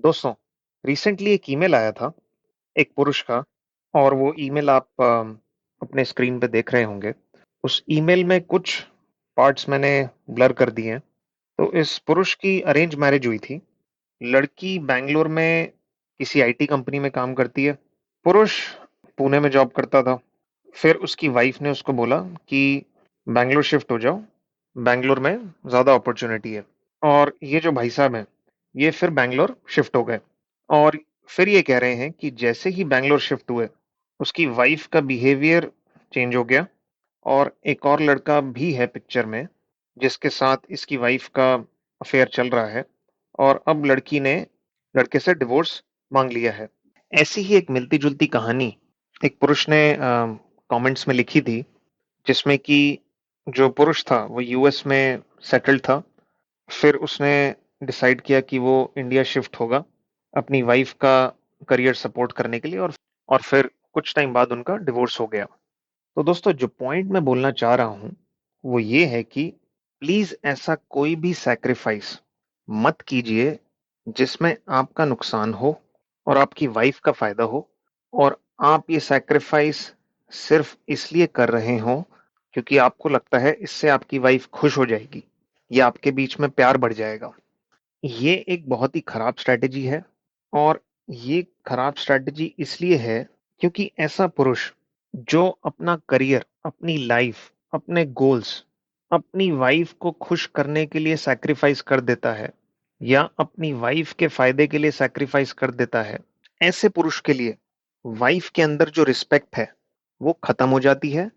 दोस्तों, रिसेंटली एक ईमेल आया था एक पुरुष का और वो ईमेल आप अपने स्क्रीन पे देख रहे होंगे। उस ईमेल में कुछ पार्ट्स मैंने ब्लर कर दिए हैं। तो इस पुरुष की अरेंज मैरिज हुई थी। लड़की बैंगलोर में किसी आईटी कंपनी में काम करती है। पुरुष पुणे में जॉब करता था। फिर उसकी वाइफ ने उसको बोला कि बैंगलोर शिफ्ट हो जाओ, बैंगलोर में ज़्यादा अपॉर्चुनिटी है। और ये जो भाई साहब हैं, ये फिर बैंगलोर शिफ्ट हो गए और फिर ये कह रहे हैं कि जैसे ही बैंगलोर शिफ्ट हुए, उसकी वाइफ का बिहेवियर चेंज हो गया और एक और लड़का भी है पिक्चर में, जिसके साथ इसकी वाइफ का अफेयर चल रहा है और अब लड़की ने लड़के से डिवोर्स माँग लिया है। ऐसी ही एक मिलती-जुलती कहानी एक पुरुष ने कमेंट्स में लिखी थी, जिसमें कि जो पुरुष था, वो यूएस में सेटल्ड था। फिर उसने डिसाइड किया कि वो इंडिया शिफ्ट होगा, अपनी वाइफ का करियर सपोर्ट करने के लिए और फिर कुछ टाइम बाद उनका डिवोर्स हो गया। तो दोस्तों जो पॉइंट मैं बोलना चाह रहा हूँ, वो ये है कि प्लीज़ ऐसा कोई भी सैक्रिफाइस मत कीजिए, जिसमें आपका नुकसान हो और आपकी वाइफ का फ़ायदा हो और आप ये सैक्रिफाइस सिर्फ़ इसलिए कर रहे हों, क्योंकि आपको लगता है इससे आपकी वाइफ खुश हो जाएगी या आपके बीच में प्यार बढ़ जाएगा। ये एक बहुत ही खराब स्ट्रैटेजी है और ये खराब स्ट्रैटेजी इसलिए है क्योंकि ऐसा पुरुष जो अपना करियर, अपनी लाइफ, अपने गोल्स, अपनी वाइफ को खुश करने के लिए सैक्रिफाइस कर देता है या अपनी वाइफ के फायदे के लिए सैक्रिफाइस कर देता है, ऐसे पुरुष के लिए वाइफ के अंदर जो रिस्पेक्ट है, वो खत्म हो जाती है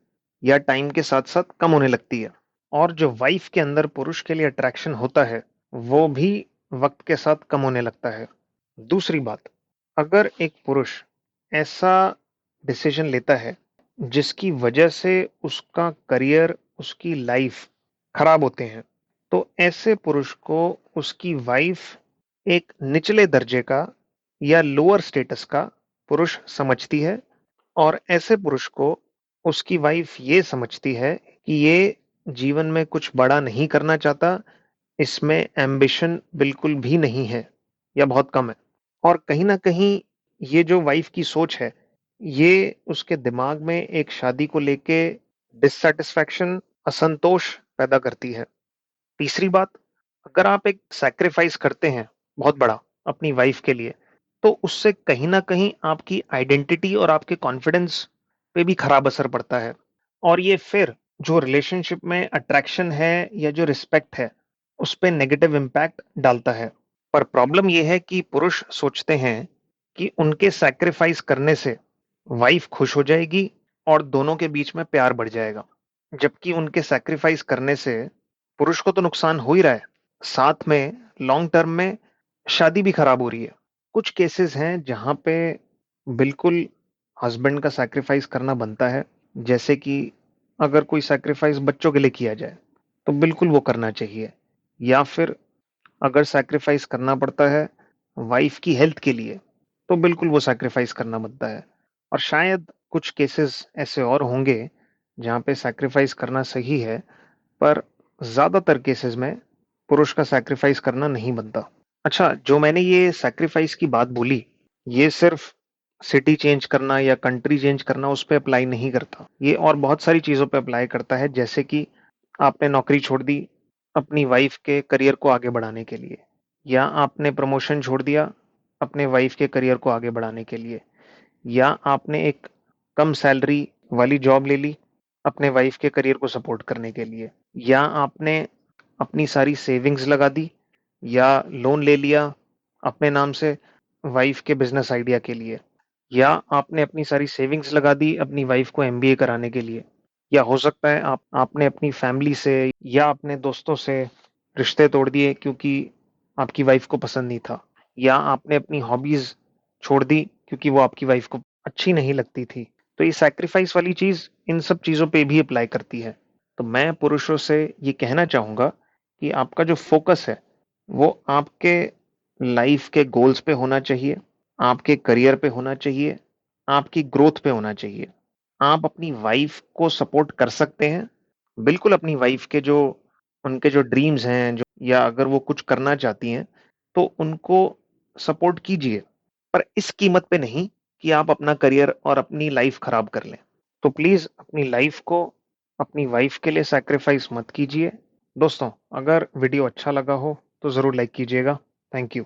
या टाइम के साथ-साथ कम होने लगती है और जो वाइफ के अंदर पुरुष के लिए अट्रैक्शन होता है, वो भी वक्त के साथ कम होने लगता है। दूसरी बात, अगर एक पुरुष ऐसा डिसीजन लेता है जिसकी वजह से उसका करियर, उसकी लाइफ खराब होते हैं, तो ऐसे पुरुष को उसकी वाइफ एक निचले दर्जे का या लोअर स्टेटस का पुरुष समझती है और ऐसे पुरुष को उसकी वाइफ ये समझती है कि ये जीवन में कुछ बड़ा नहीं करना चाहता, इसमें एम्बिशन बिल्कुल भी नहीं है या बहुत कम है। और कहीं न कहीं ये जो वाइफ़ की सोच है, ये उसके दिमाग में एक शादी को लेके डिससैटिस्फैक्शन, असंतोष पैदा करती है। तीसरी बात, अगर आप एक सैक्रिफाइस करते हैं बहुत बड़ा अपनी वाइफ़ के लिए, तो उससे कहीं न कहीं आपकी आइडेंटिटी और आपके कॉन्फिडेंस पे भी खराब असर पड़ता है। और ये फिर जो रिलेशनशिप में अट्रैक्शन है या जो रिस्पेक्ट है, उस पे नेगेटिव इम्पैक्ट डालता है। पर प्रॉब्लम ये है कि पुरुष सोचते हैं कि उनके सैक्रिफाइस करने से वाइफ खुश हो जाएगी और दोनों के बीच में प्यार बढ़ जाएगा। जबकि उनके सैक्रिफाइस करने से पुरुष को तो नुकसान हो ही रहा है, साथ में लॉन्ग टर्म में शादी भी खराब हो रही है। कुछ केसेस हैं जहाँ पे बिल्कुल हस्बैंड का सैक्रिफाइस करना बनता है, जैसे कि अगर कोई सैक्रिफाइस बच्चों के लिए किया जाए, तो बिल्कुल वो करना चाहिए। या फिर अगर सैक्रिफाइस करना पड़ता है वाइफ की हेल्थ के लिए, तो बिल्कुल वो सैक्रिफाइस करना बनता है। और शायद कुछ केसेस ऐसे और होंगे, जहाँ पे सैक्रिफाइस करना सही है, पर ज़्यादातर केसेस में पुरुष का सैक्रिफाइस करना नहीं बनता। अच्छा, जो मैंने ये सैक्रिफाइस की बात बोली, ये सिर्फ़ सिटी चेंज करना या कंट्री चेंज करना उस पे अप्लाई नहीं करता। ये और बहुत सारी चीज़ों पे अप्लाई करता है, जैसे कि आपने नौकरी छोड़ दी अपनी वाइफ़ के करियर को आगे बढ़ाने के लिए या आपने प्रमोशन छोड़ दिया अपने वाइफ़ के करियर को आगे बढ़ाने के लिए या आपने एक कम सैलरी वाली जॉब ले ली अपने वाइफ़ के करियर को सपोर्ट करने के लिए या आपने अपनी सारी सेविंग्स लगा दी या लोन ले लिया अपने नाम से वाइफ़ के बिज़नेस आइडिया के लिए या आपने अपनी सारी सेविंग्स लगा दी अपनी वाइफ़ को एमबीए कराने के लिए या हो सकता है आपने अपनी फैमिली से या अपने दोस्तों से रिश्ते तोड़ दिए क्योंकि आपकी वाइफ़ को पसंद नहीं था या आपने अपनी हॉबीज़ छोड़ दी क्योंकि वो आपकी वाइफ़ को अच्छी नहीं लगती थी। तो ये सैक्रिफाइस वाली चीज़ इन सब चीज़ों पे भी अप्लाई करती है। तो मैं पुरुषों से ये कहना चाहूँगा कि आपका जो फ़ोकस है, वो आपके लाइफ़ के गोल्स पे होना चाहिए, आपके करियर पे होना चाहिए, आपकी ग्रोथ पे होना चाहिए। आप अपनी वाइफ़ को सपोर्ट कर सकते हैं, बिल्कुल अपनी वाइफ़ के जो उनके जो ड्रीम्स हैं जो या अगर वो कुछ करना चाहती हैं, तो उनको सपोर्ट कीजिए, पर इस कीमत पे नहीं कि आप अपना करियर और अपनी लाइफ खराब कर लें। तो प्लीज़ अपनी लाइफ को अपनी वाइफ के लिए सैक्रिफाइस मत कीजिए। दोस्तों, अगर वीडियो अच्छा लगा हो तो ज़रूर लाइक कीजिएगा। Thank you.